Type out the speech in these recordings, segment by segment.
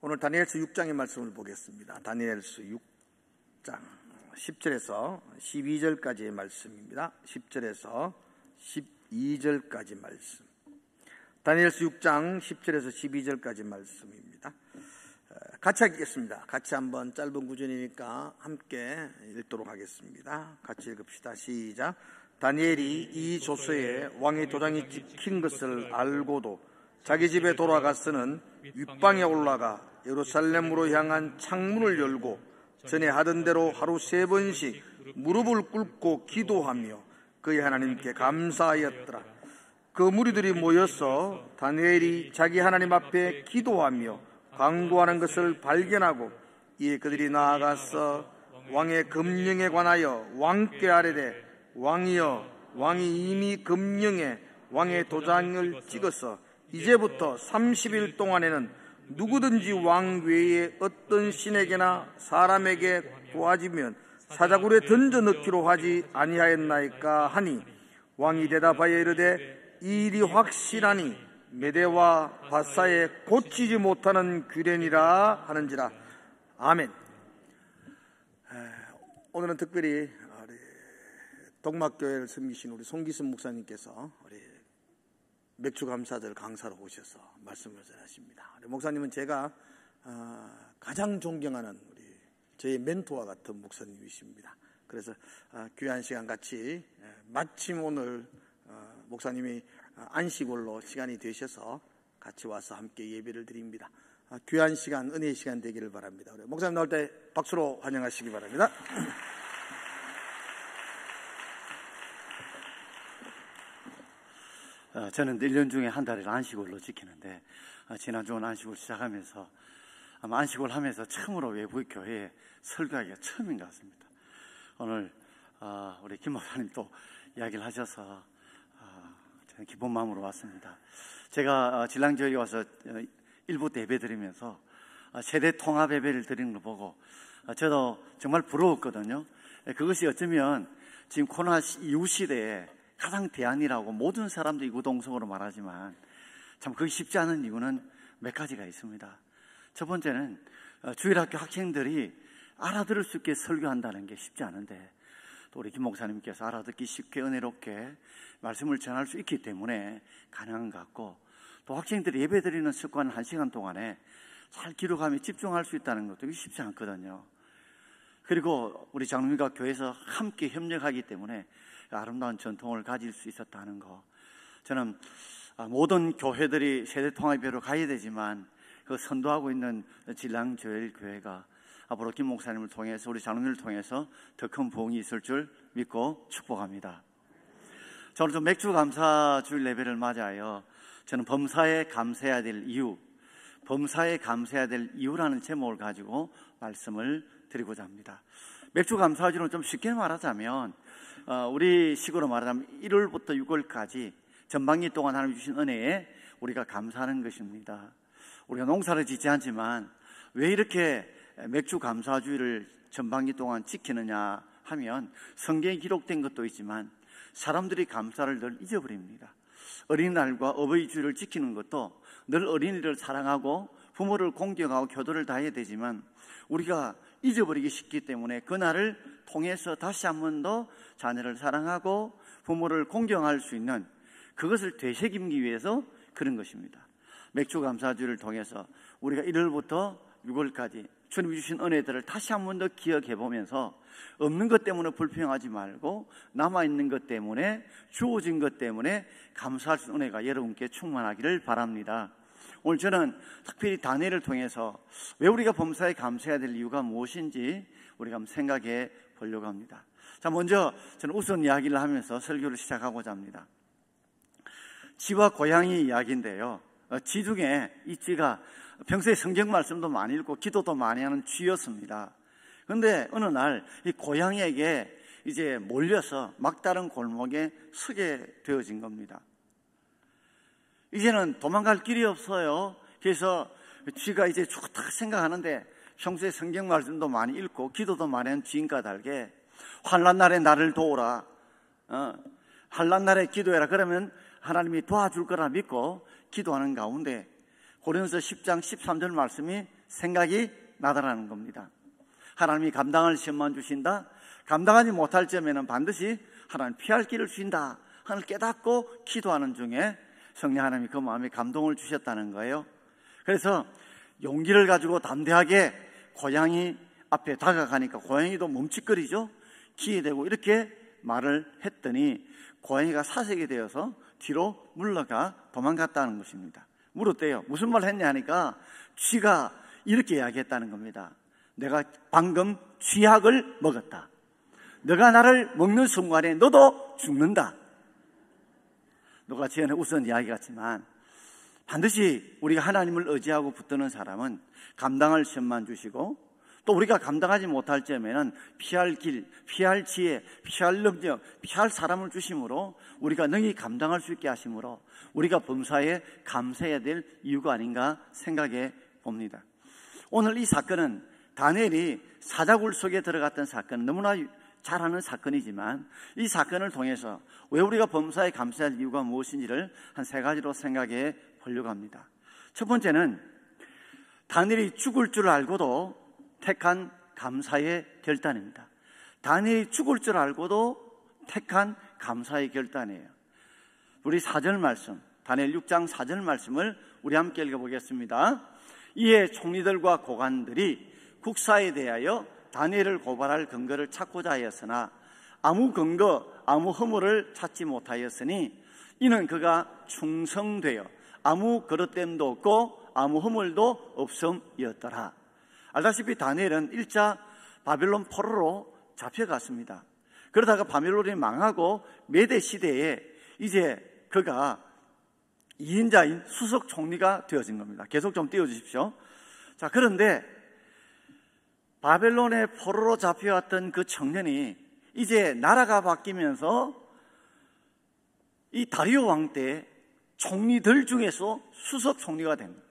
오늘 다니엘서 6장의 말씀을 보겠습니다. 다니엘서 6장 10절에서 12절까지의 말씀입니다. 10절에서 12절까지 말씀. 다니엘서 6장 10절에서 12절까지 말씀입니다. 같이 하겠습니다. 같이 한번 짧은 구절이니까 함께 읽도록 하겠습니다. 같이 읽읍시다. 시작. 다니엘이 이 조서에 왕의 도장이 찍힌 것을 알고도 자기 집에 돌아가서는 윗방에 올라가 예루살렘으로 향한 창문을 열고 전에 하던 대로 하루 3번씩 무릎을 꿇고 기도하며 그의 하나님께 감사하였더라. 그 무리들이 모여서 다니엘이 자기 하나님 앞에 기도하며 간구하는 것을 발견하고 이에 그들이 나아가서 왕의 금령에 관하여 왕께 아뢰되 왕이여, 왕이 이미 금령에 왕의 도장을 찍어서 이제부터 30일 동안에는 누구든지 왕 외에 어떤 신에게나 사람에게 구하지면 사자굴에 던져 넣기로 하지 아니하였나이까 하니 왕이 대답하여 이르되 이 일이 확실하니 메대와 바사에 고치지 못하는 규례니라 하는지라. 아멘. 오늘은 특별히 동막교회를 섬기신 우리 송기순 목사님께서 우리 맥주감사절 강사로 오셔서 말씀을 전하십니다. 목사님은 제가 가장 존경하는 저의 멘토와 같은 목사님이십니다. 그래서 귀한 시간 같이 마침 오늘 목사님이 안식월로 시간이 되셔서 같이 와서 함께 예배를 드립니다. 귀한 시간, 은혜의 시간 되기를 바랍니다. 목사님 나올 때 박수로 환영하시기 바랍니다. 저는 1년 중에 한 달을 안식월로 지키는데 지난주는 안식월 시작하면서 아마 안식월 하면서 처음으로 외부 교회에 설교하기가 처음인 것 같습니다. 오늘 우리 김 목사님 또 이야기를 하셔서 저는 기쁜 마음으로 왔습니다. 제가 진랑교회에 와서 일부 때 예배 드리면서 세대 통합 예배를 드리는 걸 보고 저도 정말 부러웠거든요. 그것이 어쩌면 지금 코로나 이후 시대에 가장 대안이라고 모든 사람들이 구동성으로 말하지만 참 그게 쉽지 않은 이유는 몇 가지가 있습니다. 첫 번째는 주일학교 학생들이 알아들을 수 있게 설교한다는 게 쉽지 않은데 또 우리 김 목사님께서 알아듣기 쉽게 은혜롭게 말씀을 전할 수 있기 때문에 가능한 것 같고, 또 학생들이 예배 드리는 습관 1시간 동안에 잘 기록하며 집중할 수 있다는 것도 쉽지 않거든요. 그리고 우리 장로님과 교회에서 함께 협력하기 때문에 아름다운 전통을 가질 수 있었다는 거, 저는 모든 교회들이 세대통합교회로 가야 되지만 그 선도하고 있는 진랑조엘교회가 앞으로 김 목사님을 통해서 우리 장로님을 통해서 더 큰 부흥이 있을 줄 믿고 축복합니다. 저는 좀 맥주 감사 주일 예배를 맞아요. 저는 범사에 감사해야 될 이유, 범사에 감사해야 될 이유라는 제목을 가지고 말씀을 드리고자 합니다. 맥주 감사주는 좀 쉽게 말하자면 우리 식으로 말하자면 1월부터 6월까지 전반기 동안 하나님 주신 은혜에 우리가 감사하는 것입니다. 우리가 농사를 짓지 않지만 왜 이렇게 맥주 감사주의를 전반기 동안 지키느냐 하면 성경에 기록된 것도 있지만 사람들이 감사를 늘 잊어버립니다. 어린이날과 어버이주의를 지키는 것도 늘 어린이를 사랑하고 부모를 공경하고 효도를 다해야 되지만 우리가 잊어버리기 쉽기 때문에 그날을 통해서 다시 한 번 더 자녀를 사랑하고 부모를 공경할 수 있는 그것을 되새김기 위해서 그런 것입니다. 맥주 감사주를 통해서 우리가 1월부터 6월까지 주님이 주신 은혜들을 다시 한 번 더 기억해 보면서 없는 것 때문에 불평하지 말고 남아있는 것 때문에 주어진 것 때문에 감사할 수 있는 은혜가 여러분께 충만하기를 바랍니다. 오늘 저는 특별히 다니엘을 통해서 왜 우리가 범사에 감사해야 될 이유가 무엇인지 우리가 한번 생각해 보려고 합니다. 자, 먼저 저는 우선 이야기를 하면서 설교를 시작하고자 합니다. 쥐와 고양이 이야기인데요. 쥐 중에 이 쥐가 평소에 성경 말씀도 많이 읽고 기도도 많이 하는 쥐였습니다. 그런데 어느 날 이 고양이에게 이제 몰려서 막다른 골목에 서게 되어진 겁니다. 이제는 도망갈 길이 없어요. 그래서 쥐가 이제 좋다 생각하는데 평소에 성경 말씀도 많이 읽고 기도도 많이 하는 쥐인가 달게 환난 날에 나를 도우라, 환난 날에 기도해라, 그러면 하나님이 도와줄 거라 믿고 기도하는 가운데 고린도서 10장 13절 말씀이 생각이 나더라는 겁니다. 하나님이 감당할 시험만 주신다, 감당하지 못할 점에는 반드시 하나님 피할 길을 주신다 하늘 깨닫고 기도하는 중에 성령 하나님이 그 마음에 감동을 주셨다는 거예요. 그래서 용기를 가지고 담대하게 고양이 앞에 다가가니까 고양이도 멈칫거리죠. 기회되고 이렇게 말을 했더니 고양이가 사색이 되어서 뒤로 물러가 도망갔다는 것입니다. 물었대요. 무슨 말 했냐 하니까 쥐가 이렇게 이야기했다는 겁니다. 내가 방금 쥐약을 먹었다. 너가 나를 먹는 순간에 너도 죽는다. 누가 지연에 우선 이야기 같지만 반드시 우리가 하나님을 의지하고 붙드는 사람은 감당할 시험만 주시고 또 우리가 감당하지 못할 점에는 피할 길, 피할 지혜, 피할 능력, 피할 사람을 주심으로 우리가 능히 감당할 수 있게 하심으로 우리가 범사에 감사해야 될 이유가 아닌가 생각해 봅니다. 오늘 이 사건은 다니엘이 사자굴 속에 들어갔던 사건, 너무나 잘 아는 사건이지만 이 사건을 통해서 왜 우리가 범사에 감사할 이유가 무엇인지를 한 세 가지로 생각해 보려고 합니다. 첫 번째는 다니엘이 죽을 줄 알고도 택한 감사의 결단입니다. 다니엘이 죽을 줄 알고도 택한 감사의 결단이에요. 우리 4절 말씀, 다니엘 6장 4절 말씀을 우리 함께 읽어보겠습니다. 이에 총리들과 고관들이 국사에 대하여 다니엘을 고발할 근거를 찾고자 하였으나 아무 근거, 아무 허물을 찾지 못하였으니 이는 그가 충성되어 아무 그릇됨도 없고 아무 허물도 없음이었더라. 알다시피 다니엘은 1차 바벨론 포로로 잡혀갔습니다. 그러다가 바벨론이 망하고 메대 시대에 이제 그가 2인자인 수석 총리가 되어진 겁니다. 계속 좀 띄워주십시오. 자, 그런데 바벨론의 포로로 잡혀왔던 그 청년이 이제 나라가 바뀌면서 이 다리오 왕 때 총리들 중에서 수석 총리가 됩니다.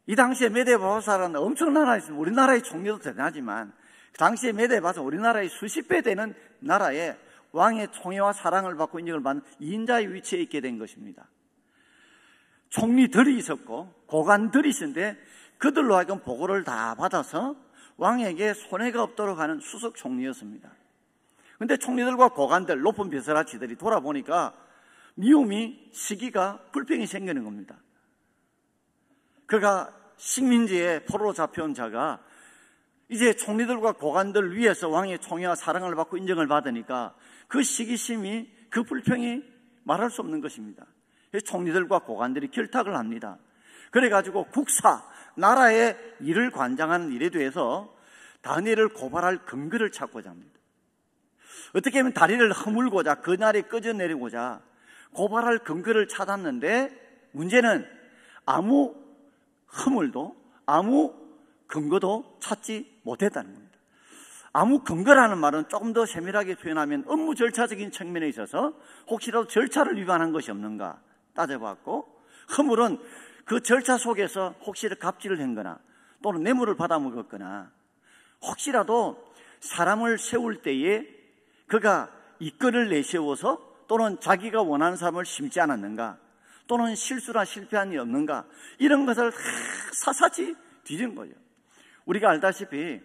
이 당시에 메데바사라는 엄청난 나라였습니다. 우리나라의 총리도 대단하지만 그 당시에 메데바사 우리나라의 수십 배 되는 나라에 왕의 총애와 사랑을 받고 인정을 받는 2인자의 위치에 있게 된 것입니다. 총리들이 있었고 고관들이 있었는데 그들로 하여금 보고를 다 받아서 왕에게 손해가 없도록 하는 수석 총리였습니다. 그런데 총리들과 고관들, 높은 벼슬아치들이 돌아보니까 미움이, 시기가, 불평이 생기는 겁니다. 그가 식민지에 포로로 잡혀온 자가 이제 총리들과 고관들 위에서 왕의 총애와 사랑을 받고 인정을 받으니까 그 시기심이, 그 불평이 말할 수 없는 것입니다. 총리들과 고관들이 결탁을 합니다. 그래가지고 국사, 나라의 일을 관장하는 일에 대해서 다니엘을 고발할 근거를 찾고자 합니다. 어떻게 하면 다리를 허물고자, 그날에 꺼져내리고자 고발할 근거를 찾았는데 문제는 아무 허물도 아무 근거도 찾지 못했다는 겁니다. 아무 근거라는 말은 조금 더 세밀하게 표현하면 업무 절차적인 측면에 있어서 혹시라도 절차를 위반한 것이 없는가 따져봤고, 허물은 그 절차 속에서 혹시라도 갑질을 한 거나 또는 뇌물을 받아먹었거나 혹시라도 사람을 세울 때에 그가 이권을 내세워서 또는 자기가 원하는 사람을 심지 않았는가 또는 실수나 실패한 일이 없는가 이런 것을 사사치 뒤진 거죠. 우리가 알다시피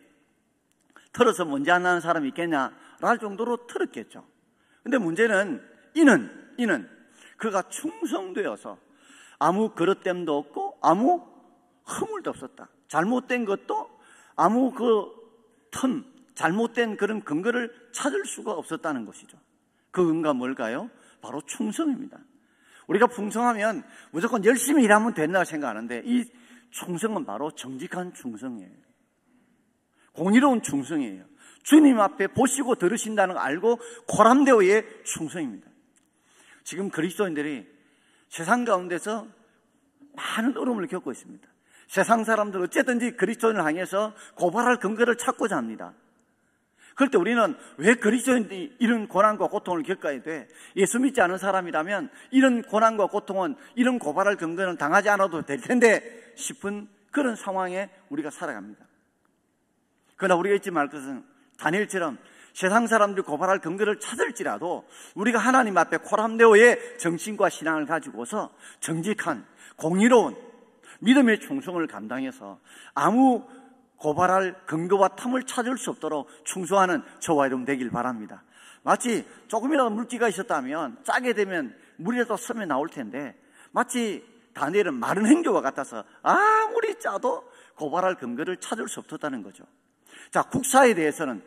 털어서 먼지 안 나는 사람이 있겠냐 랄 정도로 털었겠죠. 근데 문제는 이는 그가 충성되어서 아무 그릇됨도 없고 아무 허물도 없었다. 잘못된 것도 아무 잘못된 그런 근거를 찾을 수가 없었다는 것이죠. 그 근거가 뭘까요? 바로 충성입니다. 우리가 풍성하면 무조건 열심히 일하면 된다고 생각하는데 이 충성은 바로 정직한 충성이에요. 공의로운 충성이에요. 주님 앞에 보시고 들으신다는 걸 알고 고람되어의 충성입니다. 지금 그리스도인들이 세상 가운데서 많은 어려움을 겪고 있습니다. 세상 사람들 어쨌든지 그리스도인을 향해서 고발할 근거를 찾고자 합니다. 그럴 때 우리는 왜 그리스도인들이 이런 고난과 고통을 겪어야 돼? 예수 믿지 않은 사람이라면 이런 고난과 고통은, 이런 고발할 근거는 당하지 않아도 될 텐데 싶은 그런 상황에 우리가 살아갑니다. 그러나 우리가 잊지 말 것은 다니엘처럼 세상 사람들이 고발할 근거를 찾을지라도 우리가 하나님 앞에 코람데오의 정신과 신앙을 가지고서 정직한, 공의로운, 믿음의 충성을 감당해서 아무 고발할 근거와 틈을 찾을 수 없도록 충성하는 저와 여러분 되길 바랍니다. 마치 조금이라도 물기가 있었다면 짜게 되면 물이라도 섬에 나올 텐데 마치 다니엘은 마른 행교와 같아서 아무리 짜도 고발할 근거를 찾을 수 없었다는 거죠. 자, 국사에 대해서는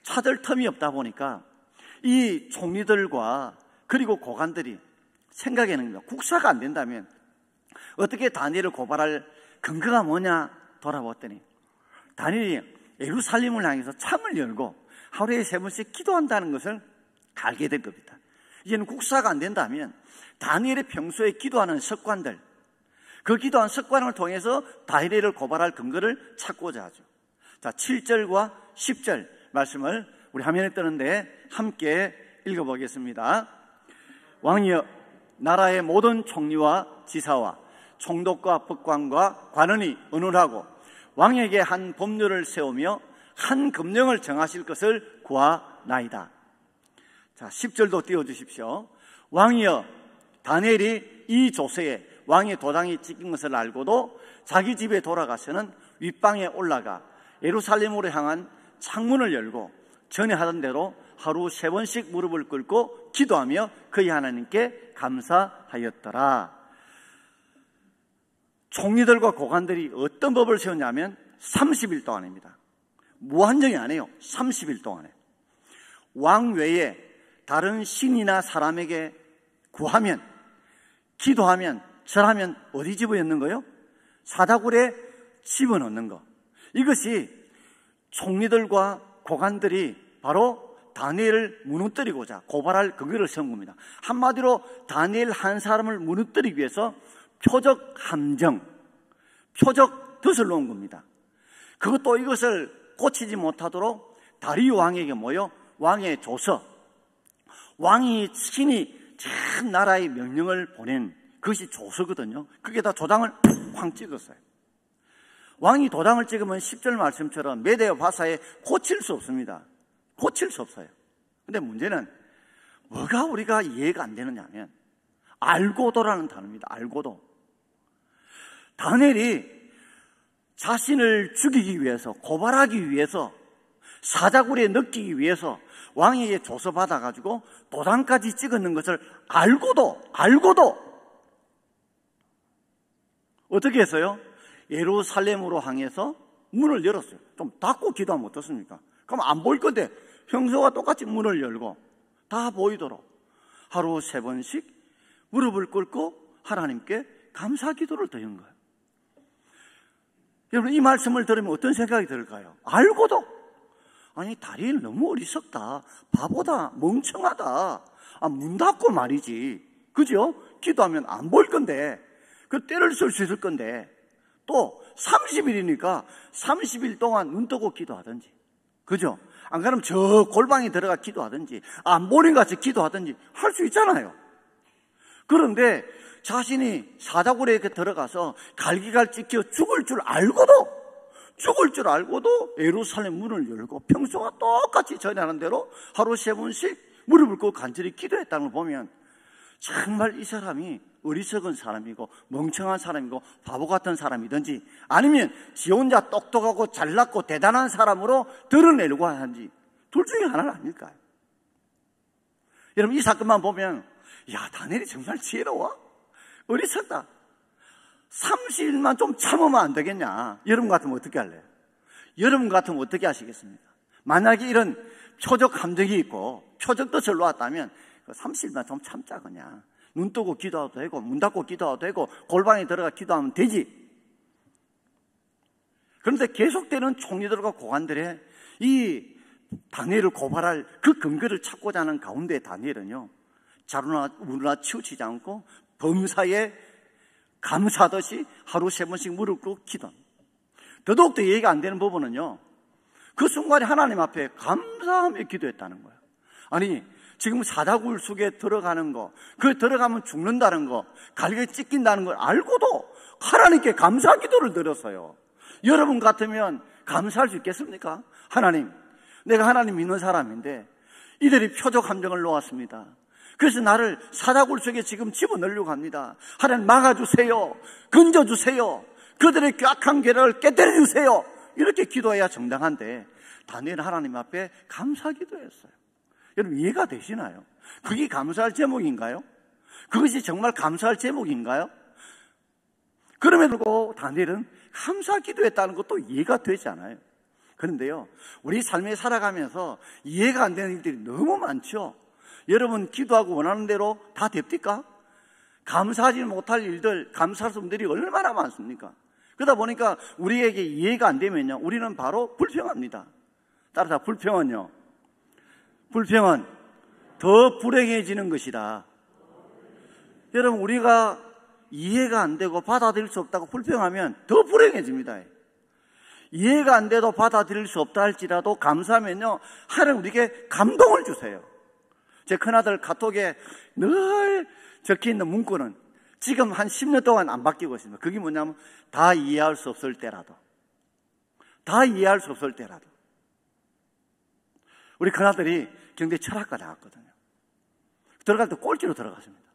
찾을 틈이 없다 보니까 이 총리들과 그리고 고관들이 생각해낸 겁니다. 국사가 안 된다면 어떻게 다니엘을 고발할 근거가 뭐냐 돌아봤더니 다니엘이 예루살렘을 향해서 창을 열고 하루에 3번씩 기도한다는 것을 알게 된 겁니다. 이제는 국사가 안 된다면 다니엘이 평소에 기도하는 습관들, 그 기도한 습관을 통해서 다니엘을 고발할 근거를 찾고자 하죠. 자, 7절과 10절 말씀을 우리 화면에 뜨는데 함께 읽어보겠습니다. 왕이여, 나라의 모든 총리와 지사와 총독과 법관과 관원이 의논하고 왕에게 한 법률을 세우며 한 금령을 정하실 것을 구하나이다. 자, 10절도 띄워주십시오. 왕이여, 다니엘이 이 조서에 왕의 도장이 찍힌 것을 알고도 자기 집에 돌아가서는 윗방에 올라가 예루살렘으로 향한 창문을 열고 전에 하던 대로 하루 3번씩 무릎을 꿇고 기도하며 그의 하나님께 감사하였더라. 총리들과 고관들이 어떤 법을 세웠냐면 30일 동안입니다. 무한정이 아니에요. 30일 동안에 왕 외에 다른 신이나 사람에게 구하면, 기도하면, 절하면 어디 집어넣는 거요? 사다굴에 집어넣는 거. 이것이 총리들과 고관들이 바로 다니엘을 무너뜨리고자 고발할 근거를 세운 겁니다. 한마디로 다니엘 한 사람을 무너뜨리기 위해서 표적 함정, 표적 덫을 놓은 겁니다. 그것도 이것을 고치지 못하도록 다리오 왕에게 모여 왕의 조서, 왕이 친히 전 나라의 명령을 보낸 그것이 조서거든요. 거기에다 도장을 쾅 찍었어요. 왕이 도장을 찍으면 10절 말씀처럼 메대와 바사에 고칠 수 없습니다. 고칠 수 없어요. 근데 문제는 뭐가 우리가 이해가 안 되느냐 하면 알고도라는 단어입니다. 알고도. 다니엘이 자신을 죽이기 위해서, 고발하기 위해서, 사자굴에 넣기 위해서 왕에게 조서받아가지고 도장까지 찍었는 것을 알고도 어떻게 했어요? 예루살렘으로 향해서 문을 열었어요. 좀 닫고 기도하면 어떻습니까? 그럼 안 보일 건데 평소와 똑같이 문을 열고 다 보이도록 하루 3번씩 무릎을 꿇고 하나님께 감사 기도를 드린 거예요. 여러분, 이 말씀을 들으면 어떤 생각이 들까요? 알고도, 아니 다니엘 너무 어리석다, 바보다, 멍청하다, 문 닫고 말이지, 그죠? 기도하면 안 보일 건데, 그 때를 쓸 수 있을 건데, 또 30일이니까 30일 동안 눈 뜨고 기도하든지, 그죠? 안 그러면 저 골방에 들어가 기도하든지, 안 보이는 것 같이 기도하든지 할 수 있잖아요. 그런데 자신이 사자굴에 이렇게 들어가서 갈기갈 찍혀 죽을 줄 알고도 예루살렘 문을 열고 평소와 똑같이 전하는 대로 하루 3번씩 무릎을 꿇고 간절히 기도했다는 걸 보면 정말 이 사람이 어리석은 사람이고 멍청한 사람이고 바보 같은 사람이든지 아니면 지 혼자 똑똑하고 잘났고 대단한 사람으로 드러내려고 하는지 둘 중에 하나는 아닐까요? 여러분, 이 사건만 보면 야, 다니엘이 정말 지혜로워? 어리석다. 30일만 좀 참으면 안 되겠냐? 여러분 같으면 어떻게 할래요? 여러분 같으면 어떻게 하시겠습니까? 만약에 이런 표적 함정이 있고 표적 덫을 놓았다면 30일만 좀 참자 그냥. 눈 뜨고 기도해도 되고 문 닫고 기도해도 되고 골방에 들어가 기도하면 되지. 그런데 계속되는 총리들과 고관들의 이 다니엘을 고발할 그 근거를 찾고자 하는 가운데 다니엘은요, 자루나 우루나 치우치지 않고 범사에 감사하듯이 하루 3번씩 무릎 꿇고 기도합니다. 더더욱더 이해가 안 되는 부분은요, 그 순간에 하나님 앞에 감사하며 기도했다는 거예요. 아니, 지금 사자굴 속에 들어가는 거, 그 들어가면 죽는다는 거, 갈게 찢긴다는 걸 알고도 하나님께 감사 기도를 드렸어요. 여러분 같으면 감사할 수 있겠습니까? 하나님, 내가 하나님 믿는 사람인데 이들이 표적 함정을 놓았습니다. 그래서 나를 사자굴 속에 지금 집어넣으려고 합니다. 하나님 막아주세요. 건져주세요. 그들의 꽉한 괴를 깨뜨려 주세요. 이렇게 기도해야 정당한데 다니엘은 하나님 앞에 감사 기도했어요. 여러분 이해가 되시나요? 그게 감사할 제목인가요? 그것이 정말 감사할 제목인가요? 그럼에도 불구하고 다니엘은 감사 기도했다는 것도 이해가 되지 않아요. 그런데요, 우리 삶에 살아가면서 이해가 안 되는 일들이 너무 많죠. 여러분 기도하고 원하는 대로 다 됩니까? 감사하지 못할 일들, 감사할 수 없는 일이 얼마나 많습니까? 그러다 보니까 우리에게 이해가 안 되면요, 우리는 바로 불평합니다. 따라서 불평은요, 불평은 더 불행해지는 것이다. 여러분 우리가 이해가 안 되고 받아들일 수 없다고 불평하면 더 불행해집니다. 이해가 안 돼도 받아들일 수 없다 할지라도 감사하면요, 하나님 우리에게 감동을 주세요. 제 큰아들 카톡에 늘 적혀있는 문구는 지금 한 10년 동안 안 바뀌고 있습니다. 그게 뭐냐면 다 이해할 수 없을 때라도, 다 이해할 수 없을 때라도. 우리 큰아들이 경대 철학과 나왔거든요. 들어갈 때 꼴찌로 들어갔습니다.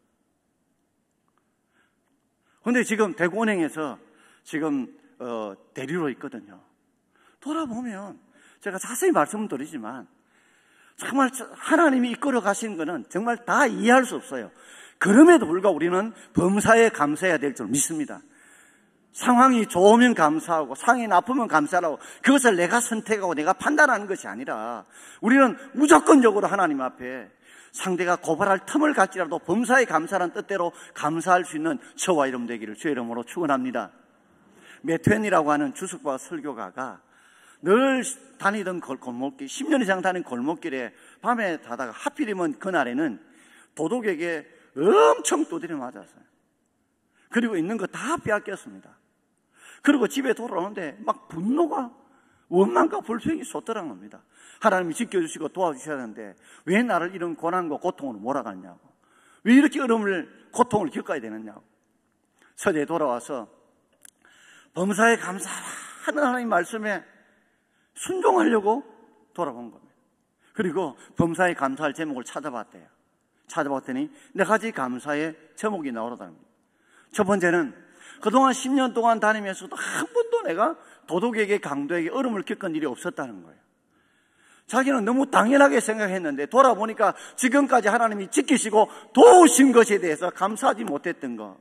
그런데 지금 대구은행에서 지금 대리로 있거든요. 돌아보면 제가 자세히 말씀을 드리지만 정말 하나님이 이끌어 가시는 것은 정말 다 이해할 수 없어요. 그럼에도 불구하고 우리는 범사에 감사해야 될 줄 믿습니다. 상황이 좋으면 감사하고 상황이 나쁘면 감사하고, 그것을 내가 선택하고 내가 판단하는 것이 아니라 우리는 무조건적으로 하나님 앞에 상대가 고발할 틈을 갖지라도 범사에 감사라는 뜻대로 감사할 수 있는 저와 여러분 되기를 주의 이름으로 축원합니다. 매트웬이라고 하는 주석과 설교가가 늘 다니던 골목길, 10년 이상 다닌 골목길에 밤에 가다가 하필이면 그날에는 도둑에게 엄청 두드려 맞았어요. 그리고 있는 거 다 빼앗겼습니다. 그리고 집에 돌아오는데 막 분노가, 원망과 불평이 쏟더란 겁니다. 하나님이 지켜주시고 도와주셔야 하는데 왜 나를 이런 고난과 고통으로 몰아갔냐고, 왜 이렇게 고통을 겪어야 되느냐고. 서재에 돌아와서 범사에 감사하는 하나님 말씀에 순종하려고 돌아본 겁니다. 그리고 범사에 감사할 제목을 찾아봤대요. 찾아봤더니 4가지 감사의 제목이 나오더랍니다. 첫 번째는 그동안 10년 동안 다니면서도 한 번도 내가 도둑에게, 강도에게 어려움을 겪은 일이 없었다는 거예요. 자기는 너무 당연하게 생각했는데 돌아보니까 지금까지 하나님이 지키시고 도우신 것에 대해서 감사하지 못했던 것,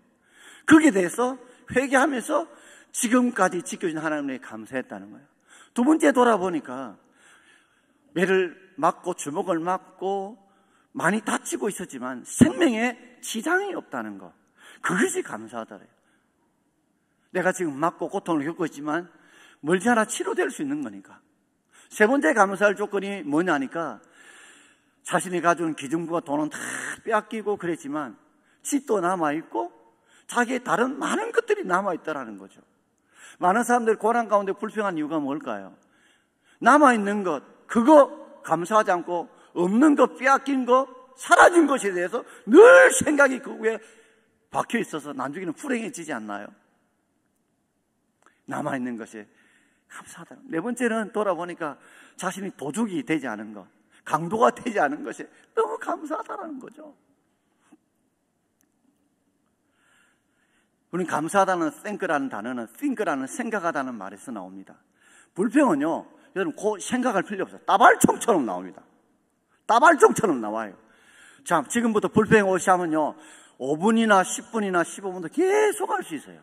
거기에 대해서 회개하면서 지금까지 지켜준 하나님에 감사했다는 거예요. 두 번째 돌아보니까 매를 맞고 주먹을 맞고 많이 다치고 있었지만 생명에 지장이 없다는 것, 그것이 감사하더래요. 내가 지금 맞고 고통을 겪고 있지만 멀지 않아 치료될 수 있는 거니까. 세 번째 감사할 조건이 뭐냐니까 자신이 가져온 기증부와 돈은 다 빼앗기고 그랬지만 집도 남아있고 자기의 다른 많은 것들이 남아있다라는 거죠. 많은 사람들이 고난 가운데 불평한 이유가 뭘까요? 남아있는 것, 그거 감사하지 않고 없는 것, 빼앗긴 것, 사라진 것에 대해서 늘 생각이 그 위에 박혀 있어서 나중에는 불행해지지 않나요? 남아있는 것이 감사하다. 네 번째는 돌아보니까 자신이 도둑이 되지 않은 것, 강도가 되지 않은 것이 너무 감사하다는 거죠. 우리는 감사하다는 think라는 단어는 think라는 생각하다는 말에서 나옵니다. 불평은요, 여러분 그 생각할 필요 없어요. 따발총처럼 나옵니다. 따발총처럼 나와요. 자, 지금부터 불평 오시 하면요 5분이나 10분이나 15분도 계속 할 수 있어요.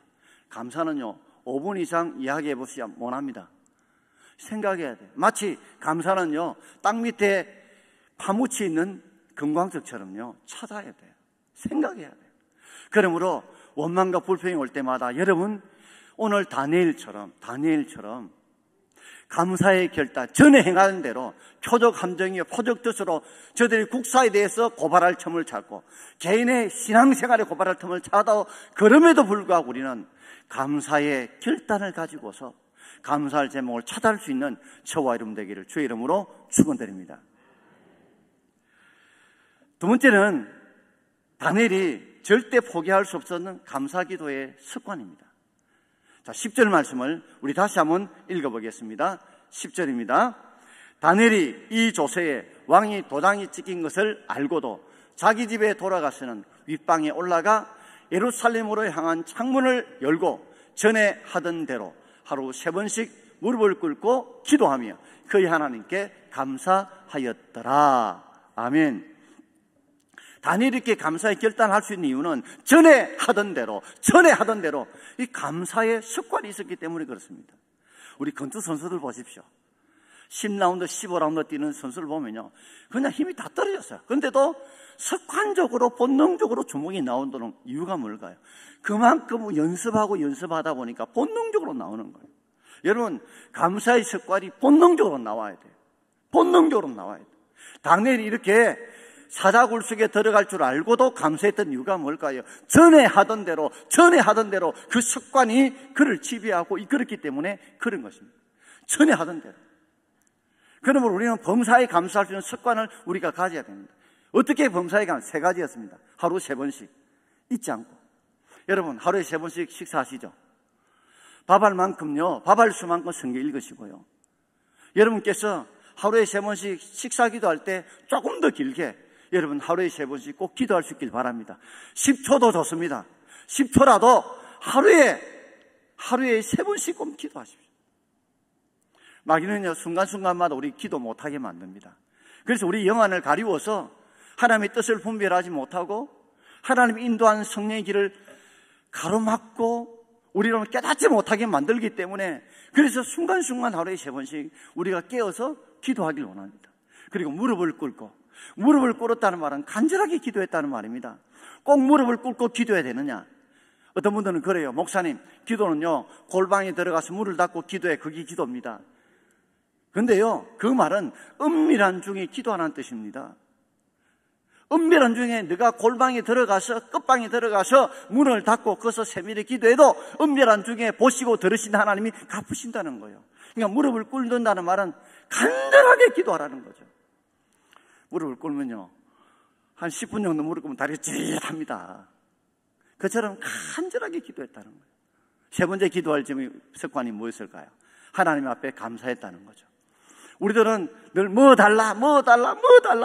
감사는요 5분 이상 이야기해 보시지 못합니다. 생각해야 돼요. 마치 감사는요 땅 밑에 파묻혀 있는 금광석처럼요 찾아야 돼요. 생각해야 돼요. 그러므로 원망과 불평이 올 때마다 여러분 오늘 다니엘처럼 감사의 결단, 전에 행하는 대로 표적 함정이요 표적 뜻으로 저들이 국사에 대해서 고발할 틈을 찾고 개인의 신앙생활에 고발할 틈을 찾아도 그럼에도 불구하고 우리는 감사의 결단을 가지고서 감사할 제목을 찾아할 수 있는 저와 여러분 되기를 주의 이름으로 축원드립니다. 두 번째는 다니엘이 절대 포기할 수 없었는 감사기도의 습관입니다. 자, 10절 말씀을 우리 다시 한번 읽어보겠습니다. 10절입니다. 다니엘이 이 조세에 왕이 도장이 찍힌 것을 알고도 자기 집에 돌아가서는 윗방에 올라가 예루살렘으로 향한 창문을 열고 전에 하던 대로 하루 3번씩 무릎을 꿇고 기도하며 그의 하나님께 감사하였더라. 아멘. 다니엘이 이렇게 감사의 결단할 수 있는 이유는 전에 하던 대로 이 감사의 습관이 있었기 때문에 그렇습니다. 우리 권투 선수들 보십시오. 10라운드, 15라운드 뛰는 선수를 보면요, 그냥 힘이 다 떨어졌어요. 그런데도 습관적으로 본능적으로 주먹이 나오는 이유가 뭘까요? 그만큼 연습하다 보니까 본능적으로 나오는 거예요. 여러분, 감사의 습관이 본능적으로 나와야 돼요. 본능적으로 나와야 돼요. 다니엘이 이렇게 사자굴 속에 들어갈 줄 알고도 감사했던 이유가 뭘까요? 전에 하던 대로 그 습관이 그를 지배하고 그렇기 때문에 그런 것입니다. 전에 하던 대로. 그러므로 우리는 범사에 감사할 수 있는 습관을 우리가 가져야 됩니다. 어떻게 범사에 감사? 3가지였습니다. 하루 3번씩 잊지 않고. 여러분, 하루에 3번씩 식사하시죠? 밥할 수만큼 성경 읽으시고요. 여러분께서 하루에 3번씩 식사 기도할 때 조금 더 길게 여러분 하루에 3번씩 꼭 기도할 수 있길 바랍니다. 10초도 좋습니다. 10초라도 하루에 3번씩 꼭 기도하십시오. 마귀는요, 순간순간마다 우리 기도 못하게 만듭니다. 그래서 우리 영안을 가리워서 하나님의 뜻을 분별하지 못하고 하나님이 인도하는 성령의 길을 가로막고 우리는 깨닫지 못하게 만들기 때문에, 그래서 순간순간 하루에 3번씩 우리가 깨어서 기도하길 원합니다. 그리고 무릎을 꿇었다는 말은 간절하게 기도했다는 말입니다. 꼭 무릎을 꿇고 기도해야 되느냐? 어떤 분들은 그래요. 목사님, 기도는요, 골방에 들어가서 문을 닫고 기도해. 그게 기도입니다. 근데요, 그 말은 은밀한 중에 기도하라는 뜻입니다. 은밀한 중에 네가 골방에 들어가서, 끝방에 들어가서 문을 닫고 거기서 세밀히 기도해도 은밀한 중에 보시고 들으신 하나님이 갚으신다는 거예요. 그러니까 무릎을 꿇는다는 말은 간절하게 기도하라는 거죠. 무릎을 꿇으면요, 한 10분 정도 무릎 꿇으면 다리가 찌릿합니다. 그처럼 간절하게 기도했다는 거예요. 3번째 기도할 습관이 뭐였을까요? 하나님 앞에 감사했다는 거죠. 우리들은 늘 뭐 달라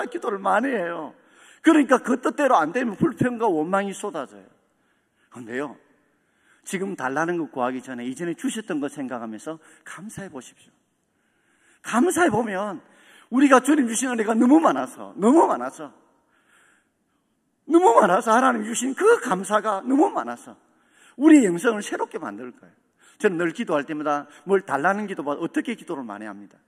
기도를 많이 해요. 그러니까 그 뜻대로 안 되면 불평과 원망이 쏟아져요. 그런데요, 지금 달라는 것 구하기 전에 이전에 주셨던 것 생각하면서 감사해 보십시오. 감사해 보면 우리가 주님 주신 은혜가 너무 많아서 하나님 주신 그 감사가 너무 많아서 우리의 영성을 새롭게 만들 거예요. 저는 늘 기도할 때마다 뭘 달라는 기도보다 어떻게 기도를 많이 합니다.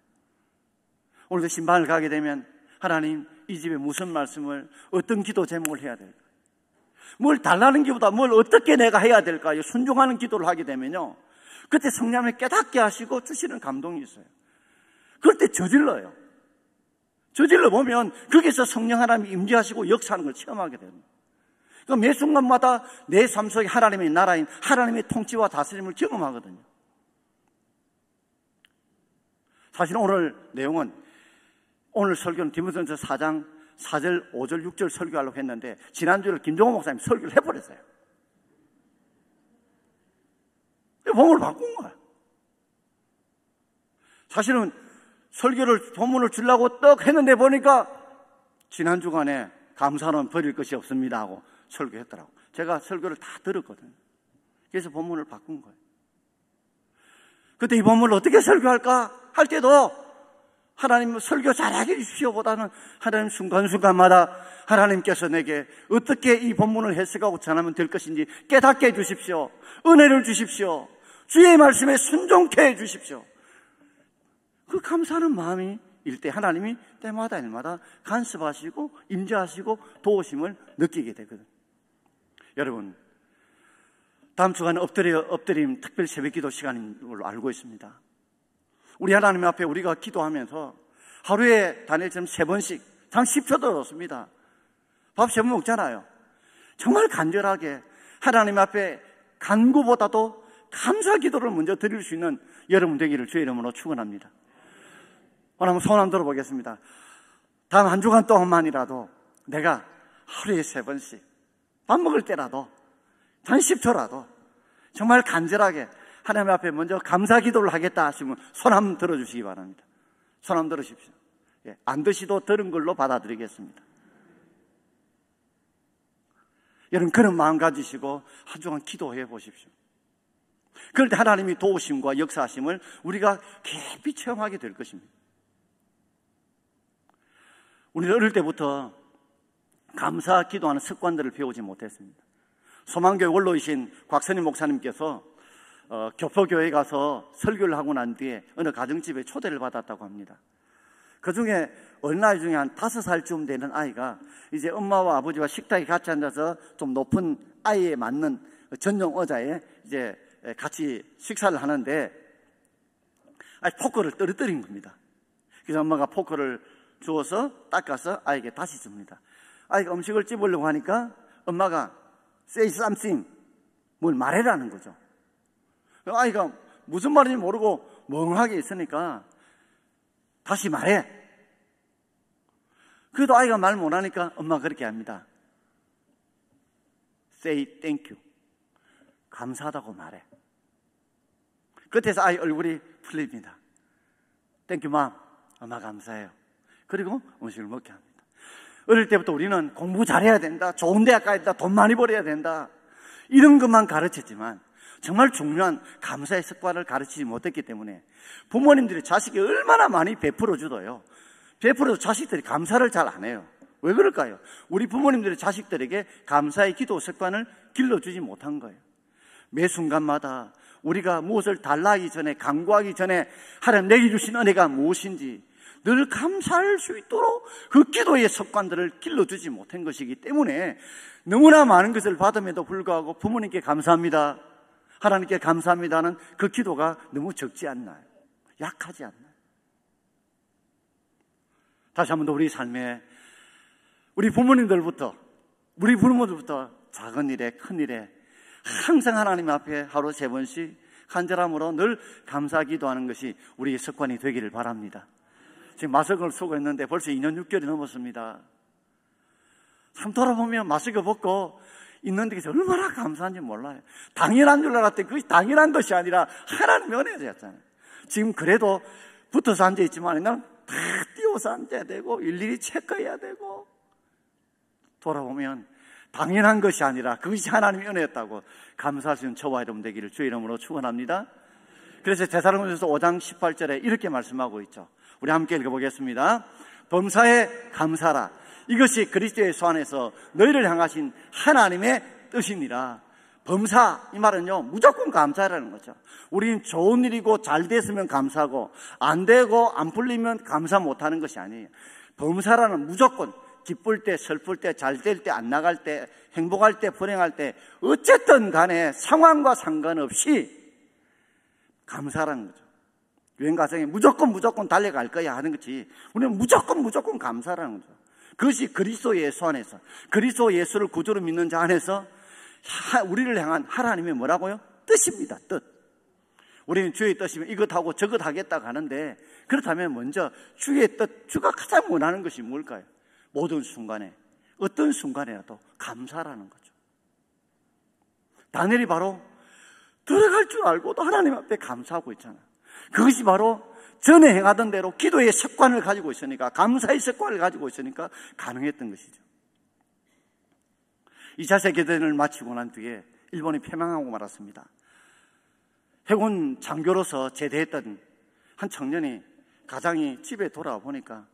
오늘도 신방을 가게 되면 하나님, 이 집에 무슨 말씀을, 어떤 기도 제목을 해야 될까요? 뭘 달라는 기보다 뭘 어떻게 내가 해야 될까요? 순종하는 기도를 하게 되면요, 그때 성령을 깨닫게 하시고 주시는 감동이 있어요. 그럴 때 저질러 보면 거기서 성령 하나님이 임재하시고 역사하는 걸 체험하게 됩니다. 그러니까 매 순간마다 내 삶 속에 하나님의 나라인 하나님의 통치와 다스림을 경험하거든요. 사실 오늘 내용은, 오늘 설교는 디모데전서 4장 4절, 5절, 6절 설교하려고 했는데 지난주에 김종호 목사님 설교를 해버렸어요. 본문을 바꾼 거야. 사실은 본문을 주려고 떡 했는데 보니까 지난 주간에 감사는 버릴 것이 없습니다 하고 설교했더라고. 제가 설교를 다 들었거든요. 그래서 본문을 바꾼 거예요. 그때 이 본문을 어떻게 설교할까 할 때도 하나님 설교 잘하게 해주십시오 보다는 하나님 순간순간마다 하나님께서 내게 어떻게 이 본문을 해석하고 전하면 될 것인지 깨닫게 해주십시오. 은혜를 주십시오. 주의 말씀에 순종케 해주십시오. 그 감사하는 마음이 일 때 하나님이 때마다 일마다 간섭하시고 임재하시고 도우심을 느끼게 되거든요. 여러분, 다음 주간에 엎드림 특별 새벽 기도 시간인 걸로 알고 있습니다. 우리 하나님 앞에 우리가 기도하면서 하루에 다니엘처럼 3번씩, 단 10초도 좋습니다. 밥 3번 먹잖아요. 정말 간절하게 하나님 앞에 간구보다도 감사 기도를 먼저 드릴 수 있는 여러분 되기를 주의 이름으로 축원합니다. 오늘 한번 손 한번 들어보겠습니다. 다음 한 주간 동안만이라도 내가 하루에 3번씩 밥 먹을 때라도 단 10초라도 정말 간절하게 하나님 앞에 먼저 감사 기도를 하겠다 하시면 손 한번 들어주시기 바랍니다. 손 한번 들으십시오. 안 드시도 들은 걸로 받아들이겠습니다. 여러분, 그런 마음 가지시고 한 주간 기도해 보십시오. 그럴 때 하나님이 도우심과 역사하심을 우리가 깊이 체험하게 될 것입니다. 우리는 어릴 때부터 감사 기도하는 습관들을 배우지 못했습니다. 소망교회 원로이신 곽선임 목사님께서 교포교회에 가서 설교를 하고 난 뒤에 어느 가정집에 초대를 받았다고 합니다. 그 중에 어린 아이 중에 한 5살쯤 되는 아이가 이제 엄마와 아버지와 식탁에 같이 앉아서 좀 높은 아이에 맞는 전용 의자에 이제 같이 식사를 하는데 포크를 떨어뜨린 겁니다. 그래서 엄마가 포크를 주어서 닦아서 아이에게 다시 줍니다. 아이가 음식을 찝으려고 하니까 엄마가 say something, 뭘 말해라는 거죠. 아이가 무슨 말인지 모르고 멍하게 있으니까 다시 말해. 그래도 아이가 말 못하니까 엄마가 그렇게 합니다. say thank you, 감사하다고 말해. 끝에서 아이 얼굴이 풀립니다. thank you mom, 엄마 감사해요. 그리고 음식을 먹게 합니다. 어릴 때부터 우리는 공부 잘해야 된다, 좋은 대학 가야 된다, 돈 많이 벌어야 된다, 이런 것만 가르쳤지만 정말 중요한 감사의 습관을 가르치지 못했기 때문에 부모님들이 자식이 얼마나 많이 베풀어 주도요, 베풀어도 자식들이 감사를 잘 안 해요. 왜 그럴까요? 우리 부모님들이 자식들에게 감사의 기도 습관을 길러주지 못한 거예요. 매 순간마다 우리가 무엇을 달라 하기 전에, 간구하기 전에 하나님 내게 주신 은혜가 무엇인지 늘 감사할 수 있도록 그 기도의 습관들을 길러주지 못한 것이기 때문에 너무나 많은 것을 받음에도 불구하고 부모님께 감사합니다, 하나님께 감사합니다는 그 기도가 너무 적지 않나요? 약하지 않나요? 다시 한 번 더 우리 삶에 우리 부모님들부터, 우리 부모들부터 작은 일에 큰 일에 항상 하나님 앞에 하루 3번씩 간절함으로 늘 감사 기도하는 것이 우리의 습관이 되기를 바랍니다. 지금 마스크를 쓰고 있는데 벌써 2년 6개월이 넘었습니다. 참 돌아보면 마스크 벗고 있는 데서 얼마나 감사한지 몰라요. 당연한 줄 알았더니 그것이 당연한 것이 아니라 하나님의 은혜였잖아요. 지금 그래도 붙어서 앉아있지만 난 다 띄워서 앉아야 되고 일일이 체크해야 되고, 돌아보면 당연한 것이 아니라 그것이 하나님의 은혜였다고 감사할 수 있는 저와 여러분 되기를 주의 이름으로 축원합니다. 그래서 데살로니가서 5장 18절에 이렇게 말씀하고 있죠. 우리 함께 읽어보겠습니다. 범사에 감사라, 이것이 그리스도의 예수 안에서 너희를 향하신 하나님의 뜻이니라. 범사, 이 말은요 무조건 감사라는 거죠. 우리는 좋은 일이고 잘 됐으면 감사하고 안 되고 안 풀리면 감사 못하는 것이 아니에요. 범사라는 무조건 기쁠 때, 슬플 때, 잘 될 때, 안 나갈 때, 행복할 때, 불행할 때, 어쨌든 간에 상황과 상관없이 감사라는 거죠. 유행 가정에 무조건 달려갈 거야 하는 것이, 우리는 무조건 감사라는 거죠. 그것이 그리스도 예수 안에서, 그리스도 예수를 구주로 믿는 자 안에서 우리를 향한 하나님의 뭐라고요? 뜻입니다. 뜻. 우리는 주의 뜻이면 이것하고 저것 하겠다고 하는데, 그렇다면 먼저 주의 뜻, 주가 가장 원하는 것이 뭘까요? 모든 순간에, 어떤 순간에라도 감사라는 거죠. 다니엘이 바로 들어갈 줄 알고도 하나님 앞에 감사하고 있잖아요. 그것이 바로 전에 행하던 대로 기도의 습관을 가지고 있으니까, 감사의 습관을 가지고 있으니까 가능했던 것이죠. 2차 세계대전을 마치고 난 뒤에 일본이 패망하고 말았습니다. 해군 장교로서 제대했던 한 청년이, 가장이 집에 돌아와 보니까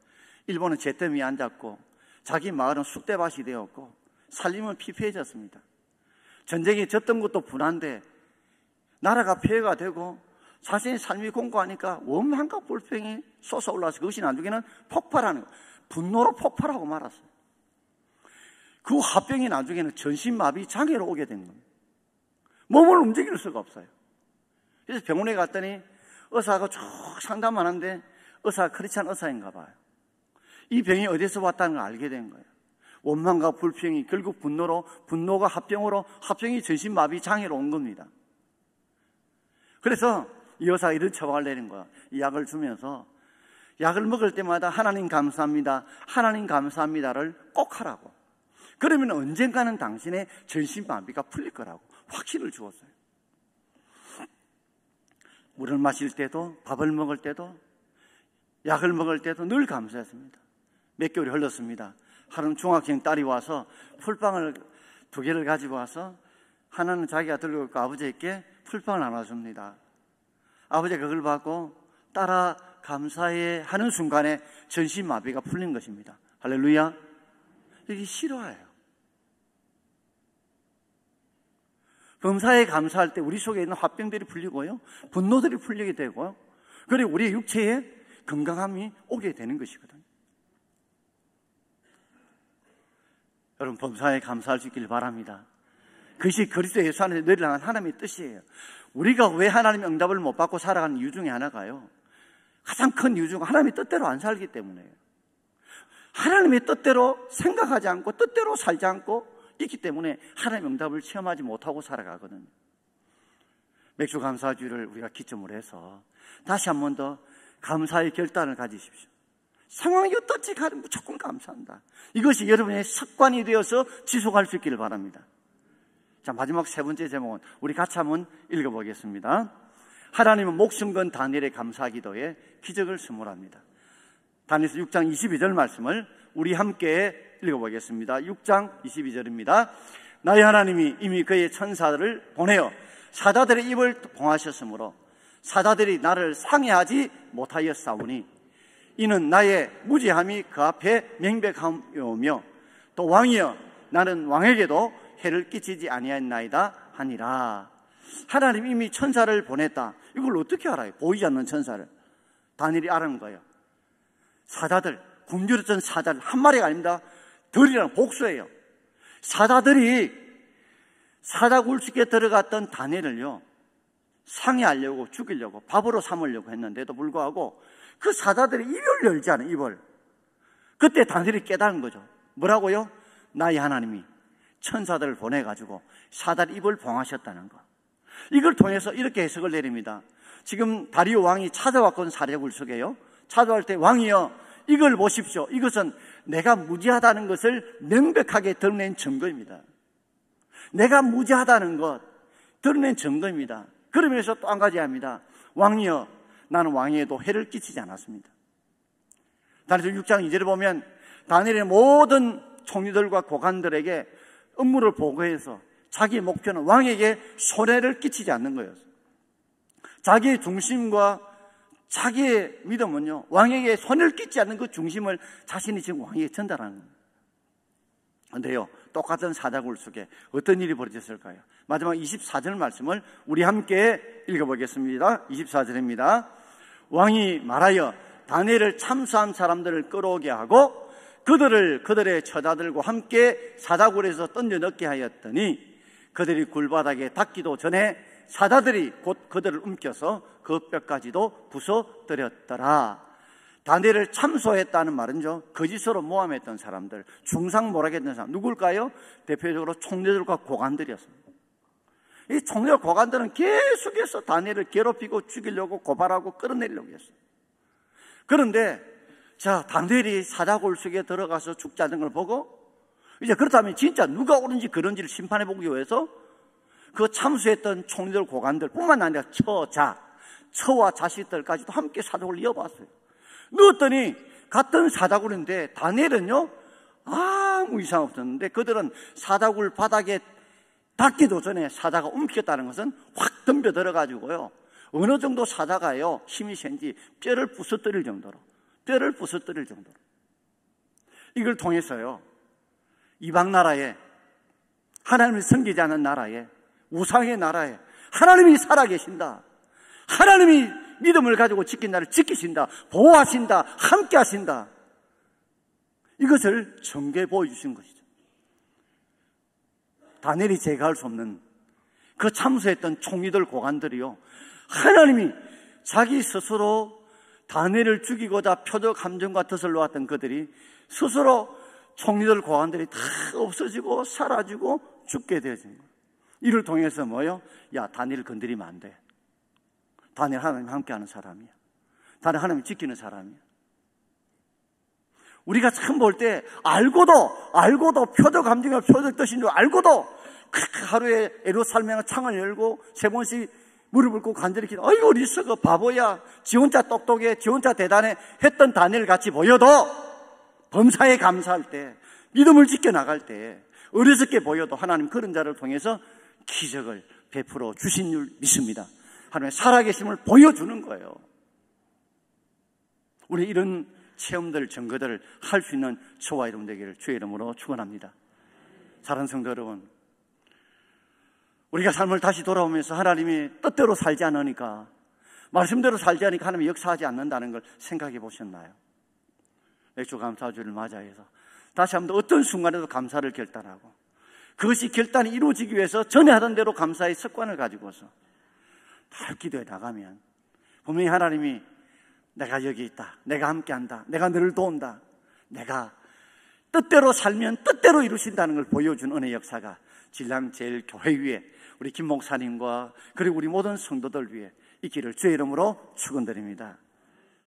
일본은 잿더미에 앉았고 자기 마을은 쑥대밭이 되었고 살림은 피폐해졌습니다. 전쟁에 졌던 것도 분한데 나라가 폐해가 되고 자신의 삶이 공고하니까 원망과 불평이 솟아올라서 그것이 나중에는 폭발하는 거예요. 분노로 폭발하고 말았어요. 그 화병이 나중에는 전신마비 장애로 오게 된 겁니다. 몸을 움직일 수가 없어요. 그래서 병원에 갔더니 의사가 쭉 상담하는데 의사가 크리스찬 의사인가 봐요. 이 병이 어디서 왔다는 걸 알게 된 거예요. 원망과 불평이 결국 분노로, 분노가 합병으로, 합병이 전신마비 장애로 온 겁니다. 그래서 이 의사가 이런 처방을 내린 거야. 이 약을 주면서 약을 먹을 때마다 하나님 감사합니다, 하나님 감사합니다를 꼭 하라고. 그러면 언젠가는 당신의 전신마비가 풀릴 거라고 확신을 주었어요. 물을 마실 때도, 밥을 먹을 때도, 약을 먹을 때도 늘 감사했습니다. 몇 개월이 흘렀습니다. 하루는 중학생 딸이 와서 풀빵을 2개를 가지고 와서 하나는 자기가 들고 있고 아버지에게 풀빵을 나눠줍니다. 아버지가 그걸 받고 따라 감사해 하는 순간에 전신마비가 풀린 것입니다. 할렐루야. 이게 싫어해요. 범사에 감사할 때 우리 속에 있는 화병들이 풀리고요, 분노들이 풀리게 되고요, 그리고 우리의 육체에 건강함이 오게 되는 것이거든요. 여러분, 범사에 감사할 수 있기를 바랍니다. 그것이 그리스도 예수 안에서 너희를 향한 하나님의 뜻이에요. 우리가 왜 하나님의 응답을 못 받고 살아가는 이유 중에 하나가요, 가장 큰 이유 중 하나님의 뜻대로 안 살기 때문에요. 하나님의 뜻대로 생각하지 않고 뜻대로 살지 않고 있기 때문에 하나님의 응답을 체험하지 못하고 살아가거든요. 맥주 감사주의를 우리가 기점으로 해서 다시 한 번 더 감사의 결단을 가지십시오. 상황이 어떻지 가는 무조건 감사한다. 이것이 여러분의 습관이 되어서 지속할 수 있기를 바랍니다. 자, 마지막 세 번째 제목은 우리 같이 한번 읽어보겠습니다. 하나님은 목숨 건 다니엘의 감사 기도에 기적을 선물합니다. 다니엘서 6장 22절 말씀을 우리 함께 읽어보겠습니다. 6장 22절입니다. 나의 하나님이 이미 그의 천사들을 보내어 사자들의 입을 봉하셨으므로 사자들이 나를 상해하지 못하였사오니 이는 나의 무지함이 그 앞에 명백하오며 또 왕이여 나는 왕에게도 해를 끼치지 아니하였나이다 하니라. 하나님 이미 천사를 보냈다. 이걸 어떻게 알아요? 보이지 않는 천사를. 다니엘이 알은 거예요. 사자들, 굶주렸던 사자들, 한 마리가 아닙니다. 들이라는 복수예요. 사자들이 사자굴식에 들어갔던 다니엘을요, 상해하려고 죽이려고 밥으로 삼으려고 했는데도 불구하고 그 사자들이 입을 열지 않아요. 입을. 그때 다니엘이 깨달은 거죠. 뭐라고요? 나의 하나님이 천사들을 보내가지고 사자의 입을 봉하셨다는 거. 이걸 통해서 이렇게 해석을 내립니다. 지금 다리오 왕이 찾아왔건 사자굴식에요. 찾아올 때 왕이여 이걸 보십시오. 이것은 내가 무지하다는 것을 명백하게 드러낸 증거입니다. 내가 무지하다는 것 드러낸 증거입니다. 그러면서 또 한 가지 합니다. 왕이여 나는 왕에게도 해를 끼치지 않았습니다. 다니엘서 6장 2절에 보면 다니엘의 모든 총리들과 고관들에게 업무를 보고해서 자기의 목표는 왕에게 손해를 끼치지 않는 거였어요. 자기의 중심과 자기의 믿음은요, 왕에게 손해를 끼치지 않는 그 중심을 자신이 지금 왕에게 전달하는 거예요. 그런데요, 똑같은 사자굴 속에 어떤 일이 벌어졌을까요? 마지막 24절 말씀을 우리 함께 읽어보겠습니다. 24절입니다. 왕이 말하여 다니엘을 참수한 사람들을 끌어오게 하고 그들을 그들의 처자들과 함께 사자굴에서 던져 넣게 하였더니 그들이 굴바닥에 닿기도 전에 사자들이 곧 그들을 움켜서 그 뼈까지도 부숴뜨렸더라. 다니엘을 참소했다는 말은요, 거짓으로 모함했던 사람들, 중상모략했던 사람, 누굴까요? 대표적으로 총리들과 고관들이었습니다. 이 총리와 고관들은 계속해서 다니엘을 괴롭히고 죽이려고 고발하고 끌어내려고 했어요. 그런데 자, 다니엘이 사자굴 속에 들어가서 죽지 않는 걸 보고 이제 그렇다면 진짜 누가 옳은지 그런지를 심판해 보기 위해서 그 참수했던 총리들 고관들 뿐만 아니라 처와 자식들까지도 함께 사자굴을 이어봤어요. 넣었더니 같은 사자굴인데 다니엘은요 아무 이상 없었는데 그들은 사자굴 바닥에 닿기도 전에 사자가 움켰다는 것은 확 덤벼 들어가지고요, 어느 정도 사자가요 힘이 센지 뼈를 부숴뜨릴 정도로 이걸 통해서요 이방 나라에, 하나님을 섬기지 않는 나라에, 우상의 나라에 하나님이 살아계신다, 하나님이 믿음을 가지고 지킨 나를 지키신다, 보호하신다, 함께 하신다, 이것을 전개 보여주신 것이죠. 다니엘이 제거할 수 없는 그 참수했던 총리들 고관들이요, 하나님이 자기 스스로 다니엘을 죽이고자 표적 함정과 덫을 놓았던 그들이 스스로 총리들 고관들이 다 없어지고 사라지고 죽게 되어진 거예요. 이를 통해서 뭐요? 야, 다니엘을 건드리면 안 돼. 다니엘 하나님 함께하는 사람이야. 다니엘 하나님 지키는 사람이야. 우리가 참 볼 때 알고도 표적 함정과 표적 뜻인 줄 알고도 하루에 예루살렘에 창을 열고 세 번씩 무릎을 꿇고 간절히 기도, 아이고 리스가 바보야, 지 혼자 똑똑해, 지 혼자 대단해 했던 다니엘 같이 보여도 범사에 감사할 때, 믿음을 지켜나갈 때 어리석게 보여도 하나님 그런 자를 통해서 기적을 베풀어 주신 줄 믿습니다. 하나님의 살아계심을 보여주는 거예요. 우리 이런 체험들, 증거들을 할 수 있는 저와 여러분 되기를 주의 이름으로 축원합니다. 사랑하는 성도 여러분, 우리가 삶을 다시 돌아오면서 하나님이 뜻대로 살지 않으니까, 말씀대로 살지 않으니까 하나님이 역사하지 않는다는 걸 생각해 보셨나요? 맥주 감사주를 맞이해서 다시 한번 어떤 순간에도 감사를 결단하고, 그것이 결단이 이루어지기 위해서 전에 하던 대로 감사의 습관을 가지고서 다 기도해 나가면 분명히 하나님이 내가 여기 있다, 내가 함께한다, 내가 너를 도운다, 내가 뜻대로 살면 뜻대로 이루신다는 걸 보여준 은혜 역사가 진랑제일교회 위에 우리 김 목사님과 그리고 우리 모든 성도들 위에 있기를 주의 이름으로 축원드립니다.